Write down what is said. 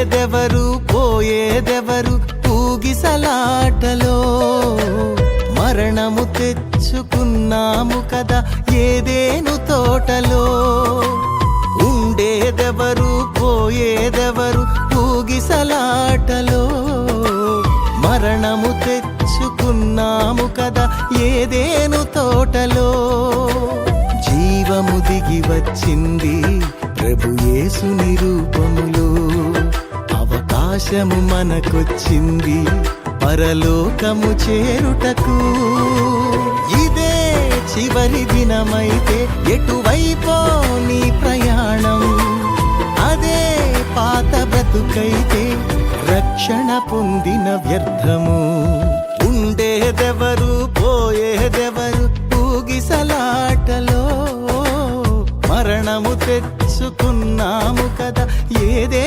ఉండేదెవరు పోయేదెవరు ఊగిసలాటలో మరణము తెచ్చుకున్నాము కదా ఏదేను తోటలో. ఉండేదెవరు పోయేదెవరు ఊగిసలాటలో మరణము తెచ్చుకున్నాము కదా ఏదేను తోటలో. జీవము దిగి వచ్చింది ప్రభు యేసుని రూపములో, అవకాశము మనకొచ్చింది పరలోకము చేరుటకు. ఇదే చివరి దినమైతే ఎటువైపో నీ ప్రయాణం, అదే పాత బ్రతుకైతే రక్షణ పొందిన వ్యర్థము. ఉండేదెవరు పోయేదెవరు ఊగిసలాటలో మరణము తెచ్చుకున్నాము కదా ఏదే